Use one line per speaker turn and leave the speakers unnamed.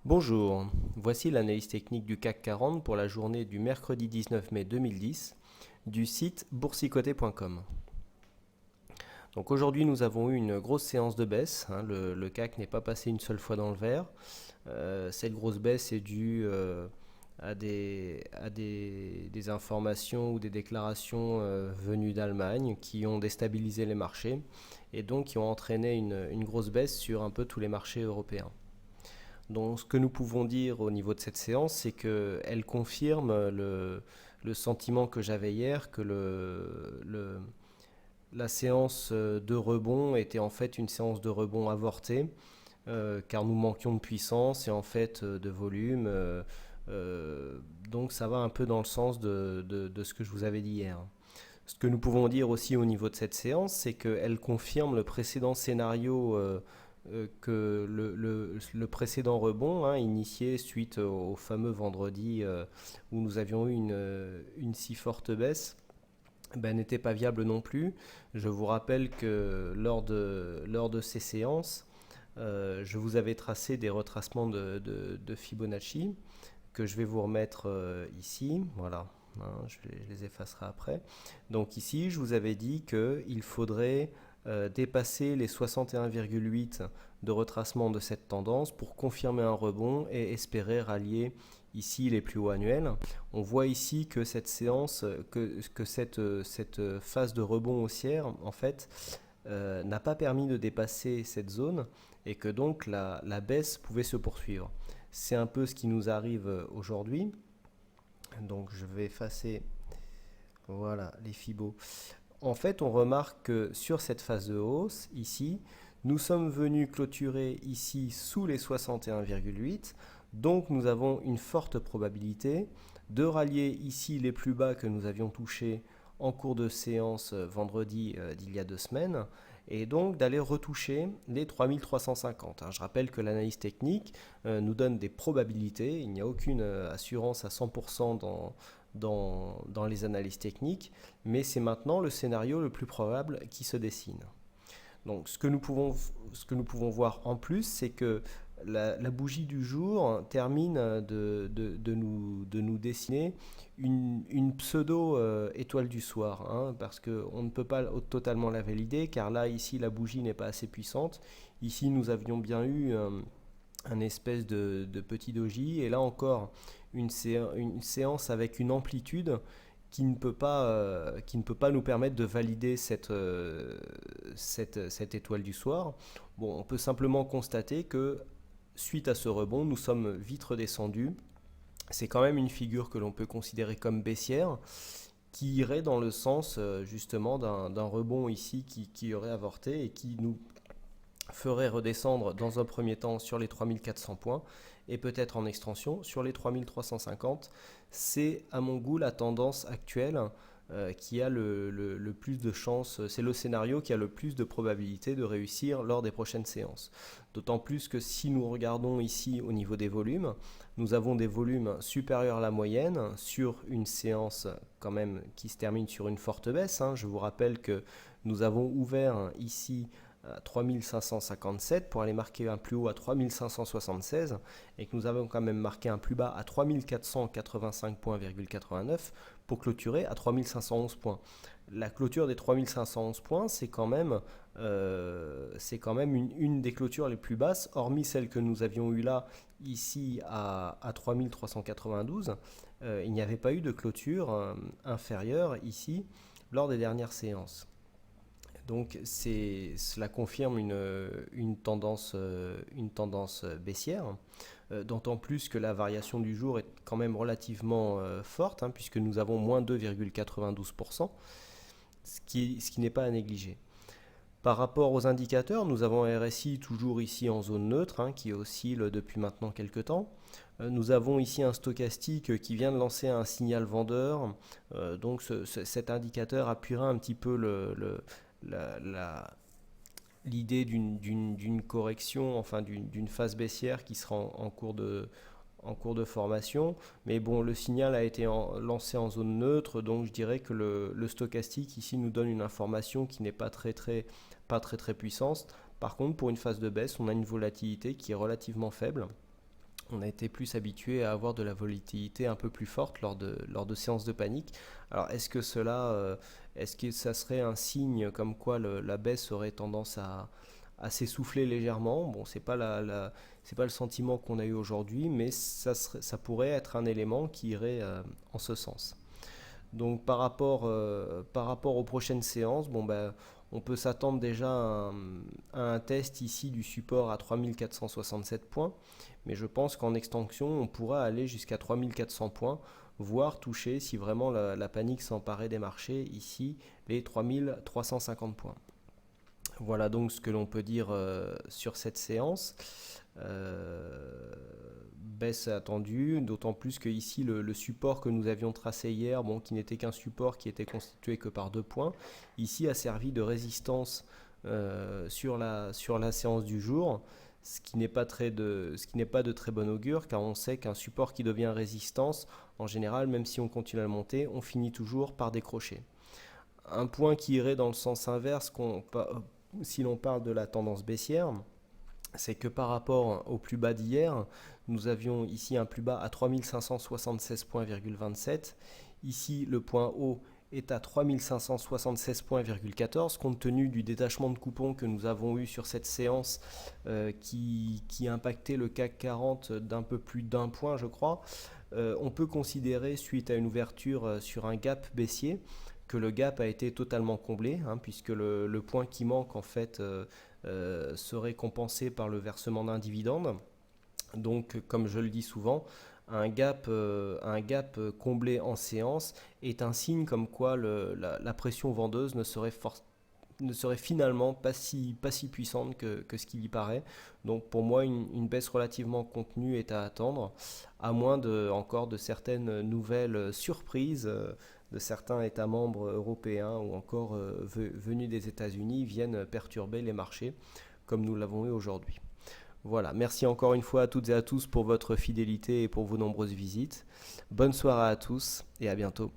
Bonjour, voici l'analyse technique du CAC 40 pour la journée du mercredi 19 mai 2010 du site boursicoté.com. Donc aujourd'hui nous avons eu une grosse séance de baisse, le CAC n'est pas passé une seule fois dans le vert. Cette grosse baisse est due à des informations ou des déclarations venues d'Allemagne qui ont déstabilisé les marchés et donc qui ont entraîné une grosse baisse sur un peu tous les marchés européens. Donc ce que nous pouvons dire au niveau de cette séance, c'est qu'elle confirme le sentiment que j'avais hier, que la séance de rebond était en fait une séance de rebond avortée, car nous manquions de puissance et en fait de volume. Donc ça va un peu dans le sens de ce que je vous avais dit hier. Ce que nous pouvons dire aussi au niveau de cette séance, c'est qu'elle confirme le précédent scénario que le précédent rebond, initié suite au fameux vendredi où nous avions eu une si forte baisse, n'était pas viable non plus. Je vous rappelle que lors de ces séances, je vous avais tracé des retracements de Fibonacci que je vais vous remettre ici. Voilà. Je les effacerai après. Donc ici, je vous avais dit qu'il faudrait dépasser les 61,8 de retracement de cette tendance pour confirmer un rebond et espérer rallier ici les plus hauts annuels. On voit ici que cette séance, que cette phase de rebond haussière, en fait, n'a pas permis de dépasser cette zone et que donc la baisse pouvait se poursuivre. C'est un peu ce qui nous arrive aujourd'hui. Donc je vais effacer voilà, les Fibos. En fait, on remarque que sur cette phase de hausse, ici, nous sommes venus clôturer ici sous les 61,8. Donc nous avons une forte probabilité de rallier ici les plus bas que nous avions touchés en cours de séance vendredi d'il y a 2 semaines et donc d'aller retoucher les 3350. Je rappelle que l'analyse technique nous donne des probabilités, il n'y a aucune assurance à 100% dans les analyses techniques, mais c'est maintenant le scénario le plus probable qui se dessine. Donc ce que nous pouvons voir en plus, c'est que la bougie du jour termine de nous dessiner une pseudo étoile du soir, parce qu'on ne peut pas totalement la valider, car là, ici, la bougie n'est pas assez puissante. Ici, nous avions bien eu un espèce de petit doji, et là encore, une séance avec une amplitude qui ne peut pas nous permettre de valider cette étoile du soir. Bon, on peut simplement constater que suite à ce rebond, nous sommes vite redescendus. C'est quand même une figure que l'on peut considérer comme baissière, qui irait dans le sens justement d'un rebond ici qui aurait avorté et qui nous ferait redescendre dans un premier temps sur les 3400 points et peut-être en extension sur les 3350. C'est à mon goût la tendance actuelle qui a le plus de chances, c'est le scénario qui a le plus de probabilité de réussir lors des prochaines séances. D'autant plus que si nous regardons ici au niveau des volumes, nous avons des volumes supérieurs à la moyenne sur une séance quand même qui se termine sur une forte baisse. Je vous rappelle que nous avons ouvert ici 3557 pour aller marquer un plus haut à 3576 et que nous avons quand même marqué un plus bas à 3485 points,89 pour clôturer à 3511 points. La clôture des 3511 points, c'est quand même une des clôtures les plus basses, hormis celle que nous avions eue là, ici à 3392. Il n'y avait pas eu de clôture inférieure ici lors des dernières séances. Donc cela confirme une tendance baissière, d'autant plus que la variation du jour est quand même relativement forte, puisque nous avons moins 2,92%, ce qui n'est pas à négliger. Par rapport aux indicateurs, nous avons un RSI toujours ici en zone neutre, qui oscille depuis maintenant quelques temps. Nous avons ici un stochastique qui vient de lancer un signal vendeur, donc cet indicateur appuiera un petit peu l'idée d'une correction, enfin d'une phase baissière qui sera en cours de formation. Mais bon, le signal a été lancé en zone neutre, donc je dirais que le stochastique ici nous donne une information qui n'est pas très puissante. Par contre, pour une phase de baisse, on a une volatilité qui est relativement faible. On a été plus habitué à avoir de la volatilité un peu plus forte lors de séances de panique. Alors est-ce que ça serait un signe comme quoi la baisse aurait tendance à s'essouffler légèrement? Bon, c'est pas le sentiment qu'on a eu aujourd'hui, mais ça pourrait être un élément qui irait en ce sens. Donc par rapport aux prochaines séances, bon, ben, on peut s'attendre déjà à un test ici du support à 3467 points, mais je pense qu'en extension, on pourra aller jusqu'à 3400 points, voire toucher, si vraiment la panique s'emparait des marchés, ici les 3350 points. Voilà donc ce que l'on peut dire sur cette séance. Baisse attendue, d'autant plus que ici le support que nous avions tracé hier, bon, qui n'était qu'un support qui était constitué que par 2 points, ici a servi de résistance sur la séance du jour, ce qui n'est pas de très bon augure, car on sait qu'un support qui devient résistance, en général, même si on continue à le monter, on finit toujours par décrocher. Un point qui irait dans le sens inverse, si l'on parle de la tendance baissière, c'est que par rapport au plus bas d'hier, nous avions ici un plus bas à 3576 points,27. Ici, le point haut est à 3576 points,14, compte tenu du détachement de coupons que nous avons eu sur cette séance qui a impacté le CAC 40 d'un peu plus d'un point, je crois. On peut considérer, suite à une ouverture sur un gap baissier, que le gap a été totalement comblé, hein, puisque le point qui manque en fait serait compensé par le versement d'un dividende. Donc, comme je le dis souvent, un gap comblé en séance est un signe comme quoi la pression vendeuse ne serait finalement pas si puissante que ce qu'il y paraît. Donc pour moi, une baisse relativement contenue est à attendre, à moins encore de certaines nouvelles surprises de certains États membres européens ou encore venus des États-Unis viennent perturber les marchés, comme nous l'avons eu aujourd'hui. Voilà, merci encore une fois à toutes et à tous pour votre fidélité et pour vos nombreuses visites. Bonne soirée à tous et à bientôt.